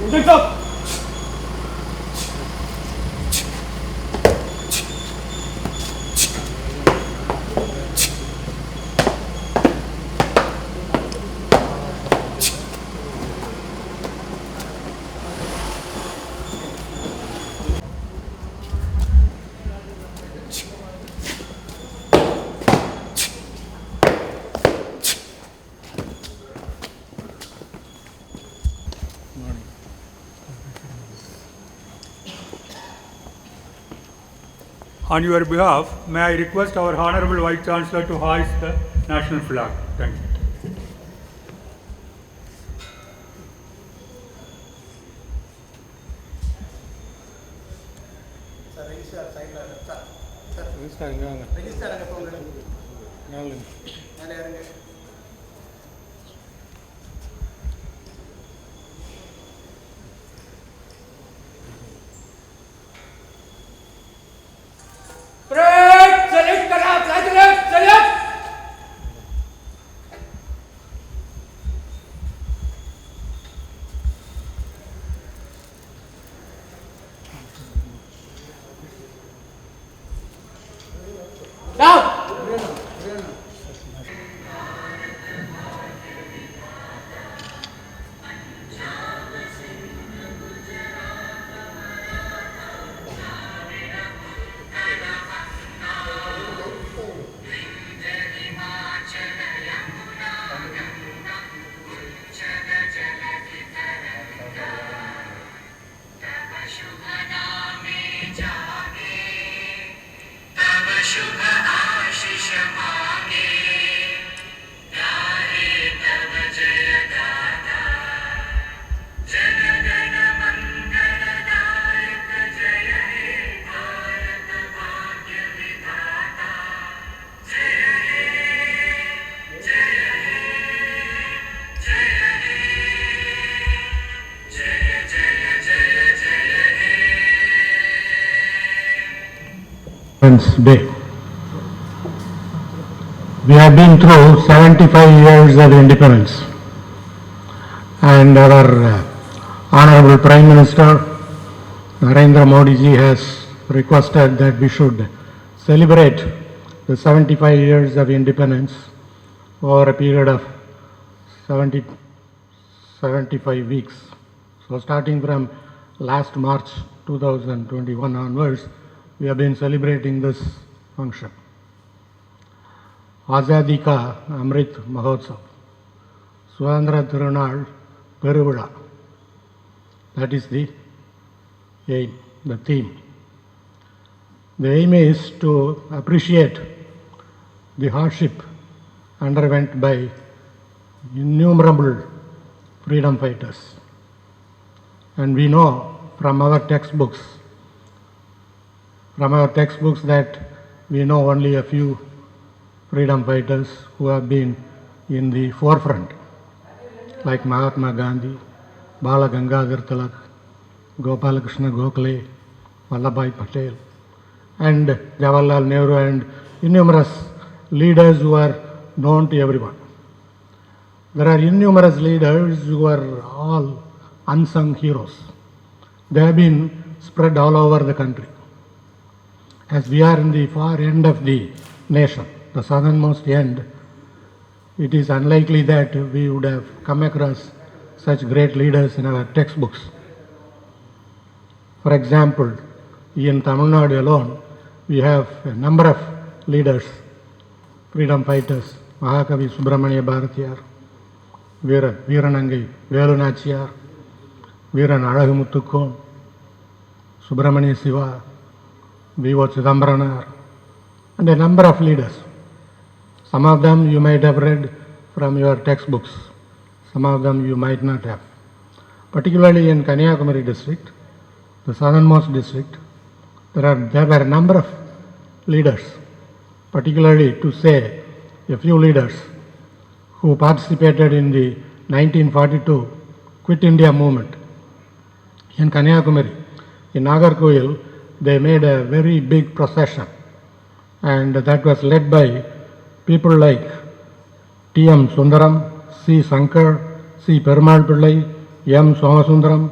Hands up! On your behalf, may I request our Honorable Vice Chancellor to hoist the national flag. Thank you. Parade! Salute! Salute! Salute! Down! Day. We have been through 75 years of independence, and our Honorable Prime Minister Narendra Modi ji has requested that we should celebrate the 75 years of independence over a period of 75 weeks. So starting from last March 2021 onwards, we have been celebrating this function. Azadi Ka Amrit Mahotsav, Swandra Tirunal Peruvila. That is the aim, the theme. The aim is to appreciate the hardship underwent by innumerable freedom fighters. And we know from our textbooks that we know only a few freedom fighters who have been in the forefront, like Mahatma Gandhi, Bala Gangadhar Tilak, Gopal Krishna Gokhale, Vallabhbhai Patel, and Jawaharlal Nehru, and innumerous leaders who are known to everyone. There are innumerous leaders who are all unsung heroes. They have been spread all over the country. As we are in the far end of the nation, the southernmost end, it is unlikely that we would have come across such great leaders in our textbooks. For example, in Tamil Nadu alone, we have a number of leaders, freedom fighters, Mahakavi Subramania Bharatiyar, Veeranangai Velu Nachiyar, Veeran Azhagumutthukku, Subramania Siva, V.O. Chidambaram, and a number of leaders. Some of them you might have read from your textbooks, some of them you might not have. Particularly in Kanyakumari district, the southernmost district, there were a number of leaders, particularly to say a few leaders who participated in the 1942 Quit India movement. In Kanyakumari, in Nagarkoil, they made a very big procession, and that was led by people like T.M. Sundaram, C. Sankar, C. Perumal Pillai, M. Somasundaram,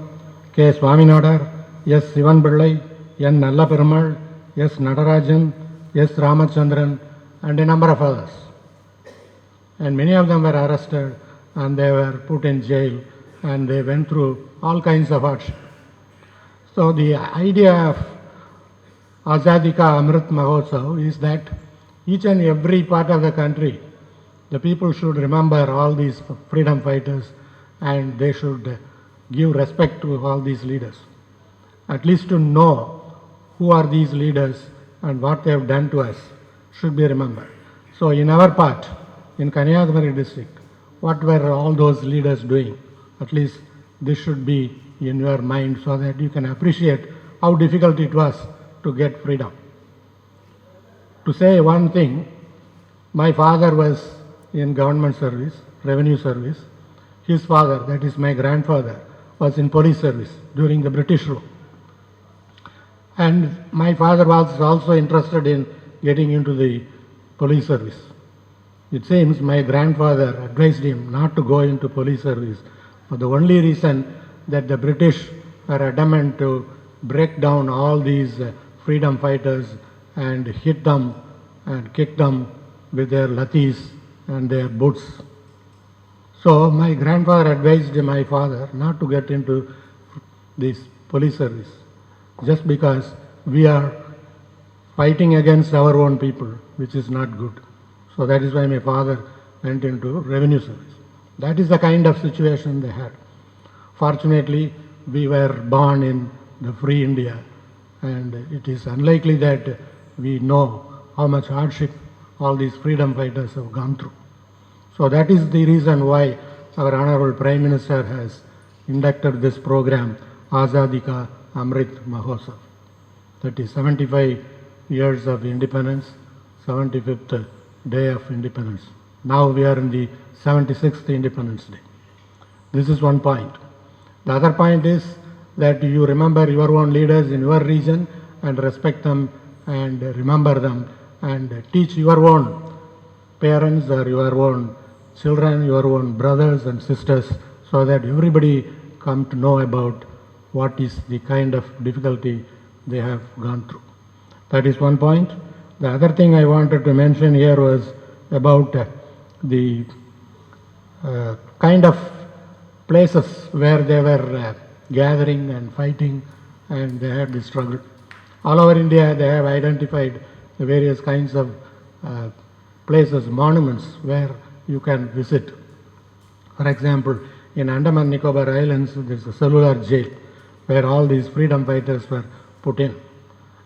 K. Swaminadar, S. Sivan Pillai, N. Nalla Perumal, S. Natarajan, S. Ramachandran, and a number of others. And many of them were arrested and they were put in jail and they went through all kinds of hardship. So the idea of Azadi Ka Amrit Mahotsav is that each and every part of the country, the people should remember all these freedom fighters and they should give respect to all these leaders. At least to know who are these leaders and what they have done to us should be remembered. So in our part, in Kanyakumari district, what were all those leaders doing? At least this should be in your mind so that you can appreciate how difficult it was to get freedom. To say one thing, my father was in government service, revenue service. His father, that is my grandfather, was in police service during the British rule. And my father was also interested in getting into the police service. It seems my grandfather advised him not to go into police service for the only reason that the British were adamant to break down all these freedom fighters and hit them and kick them with their lathis and their boots. So my grandfather advised my father not to get into this police service just because we are fighting against our own people, which is not good. So that is why my father went into revenue service. That is the kind of situation they had. Fortunately, we were born in the free India, and it is unlikely that we know how much hardship all these freedom fighters have gone through. So that is the reason why our Honorable Prime Minister has inducted this program, Azadi Ka Amrit Mahotsav. That is 75 years of independence, 75th day of independence. Now we are in the 76th Independence Day. This is one point. The other point is that you remember your own leaders in your region and respect them and remember them and teach your own parents or your own children, your own brothers and sisters, so that everybody come to know about what is the kind of difficulty they have gone through. That is one point. The other thing I wanted to mention here was about the kind of places where they were gathering and fighting and they had this struggle. All over India they have identified the various kinds of places, monuments where you can visit. For example, in Andaman Nicobar Islands there is a cellular jail where all these freedom fighters were put in.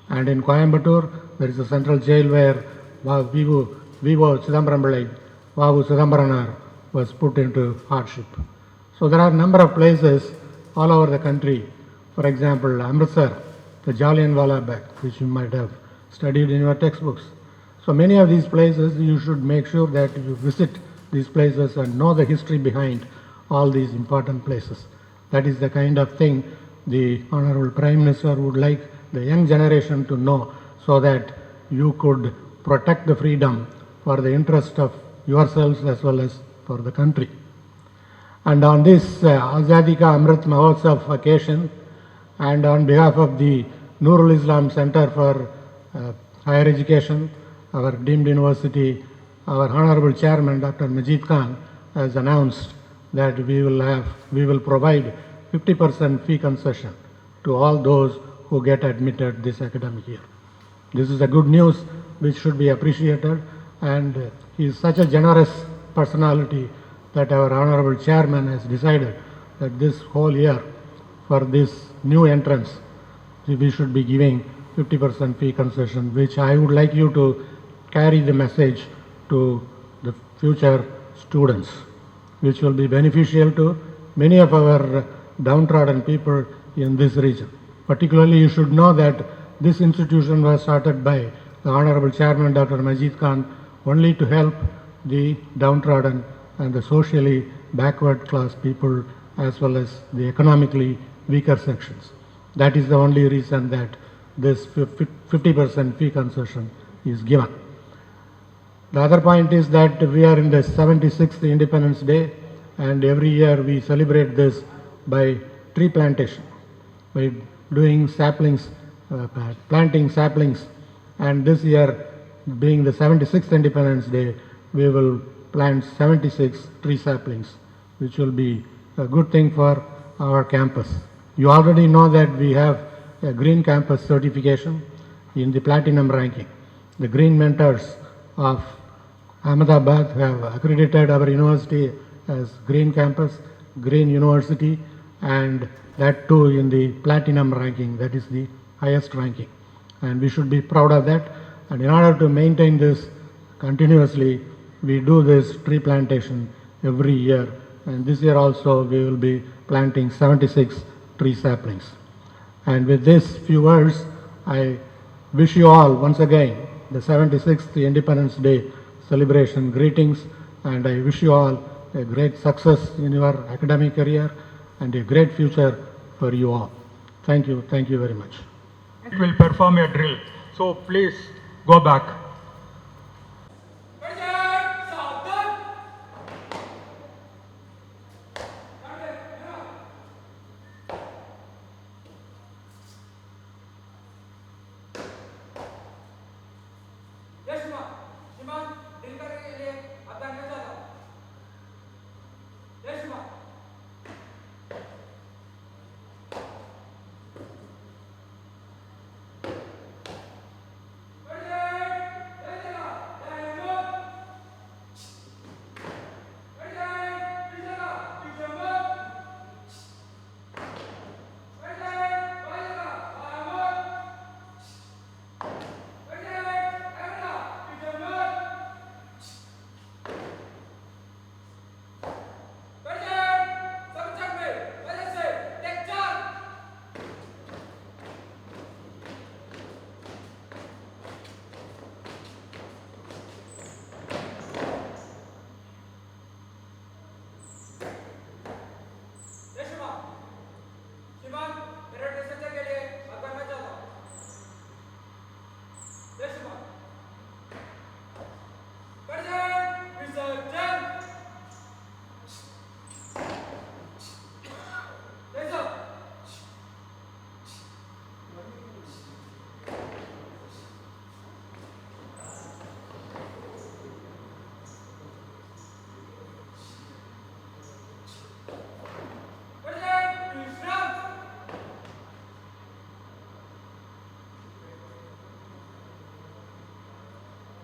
And in Coimbatore there is a central jail where Vivo Chidambaram Pillai, Vavu Chidambaranar was put into hardship. So there are a number of places all over the country. For example, Amritsar, the Jallianwala Bagh, which you might have studied in your textbooks. So many of these places you should make sure that you visit these places and know the history behind all these important places. That is the kind of thing the Honorable Prime Minister would like the young generation to know, so that you could protect the freedom for the interest of yourselves as well as for the country. And on this Azadi Ka Amrit Mahotsav occasion, and on behalf of the Nurul Islam Center for Higher Education, our deemed university, our Honorable Chairman Dr. Majid Khan has announced that we will provide 50% fee concession to all those who get admitted this academic year. This is a good news which should be appreciated, and he is such a generous personality that our Honorable Chairman has decided that this whole year for this new entrance we should be giving 50% fee concession, which I would like you to carry the message to the future students, which will be beneficial to many of our downtrodden people in this region. Particularly, you should know that this institution was started by the Honorable Chairman Dr. Majid Khan only to help the downtrodden and the socially backward class people as well as the economically weaker sections. That is the only reason that this 50% fee concession is given. The other point is that we are in the 76th Independence Day, and every year we celebrate this by tree plantation. by doing saplings, planting saplings. And this year, being the 76th Independence Day, we will plant 76 tree saplings, which will be a good thing for our campus. You already know that we have a Green Campus certification in the platinum ranking. The Green Mentors of Ahmedabad have accredited our university as Green Campus, Green University, and that too in the platinum ranking, that is the highest ranking. And we should be proud of that. And in order to maintain this continuously, we do this tree plantation every year. And this year also we will be planting 76 tree saplings. And with these few words, I wish you all once again the 76th Independence Day celebration greetings, and I wish you all a great success in your academic career and a great future for you all. Thank you very much. It will perform a drill. So please go back.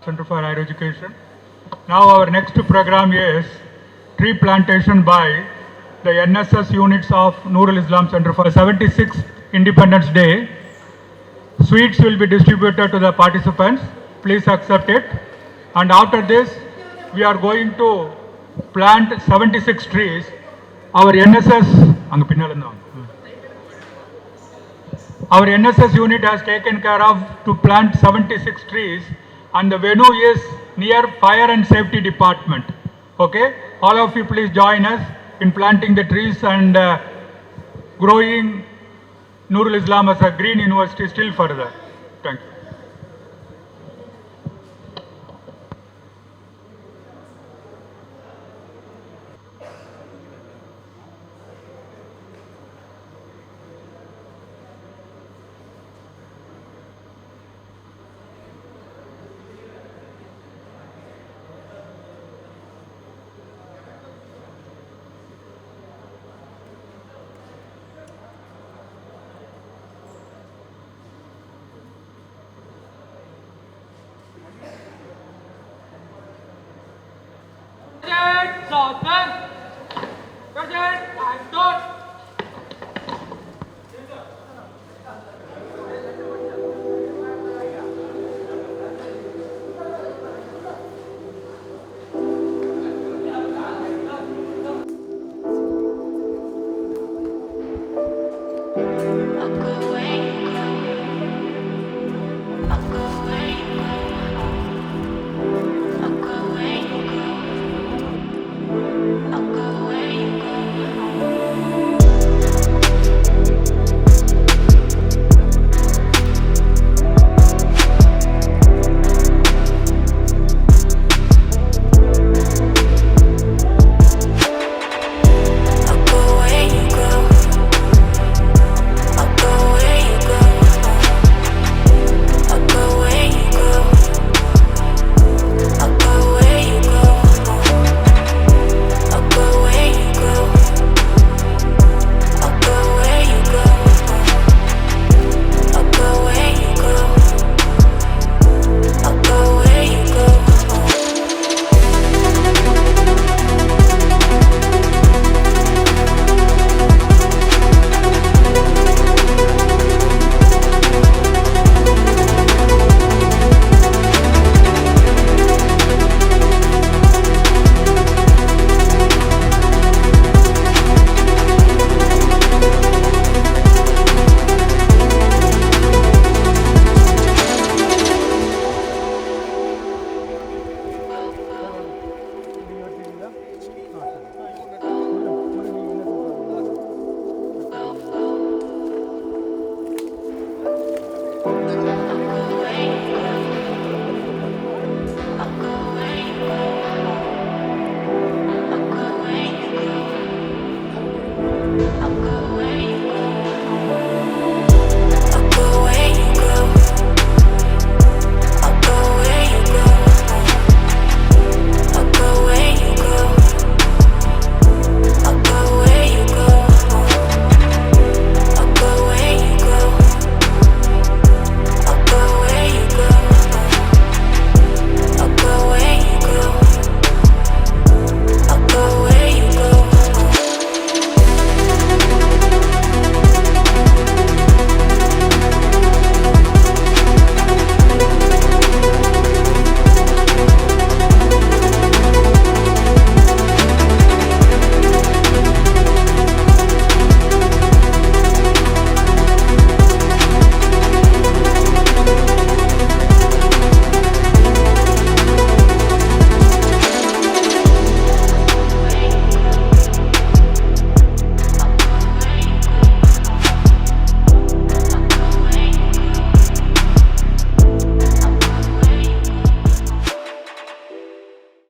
Center for Higher Education. Now our next program is tree plantation by the NSS units of Nurul Islam Center for 76th Independence Day. Sweets will be distributed to the participants. Please accept it. And after this, we are going to plant 76 trees. Our NSS unit has taken care of to plant 76 trees, and the venue is near Fire and Safety Department. Okay, all of you please join us in planting the trees and growing Nurul Islam as a green university still further. Thank you. Southern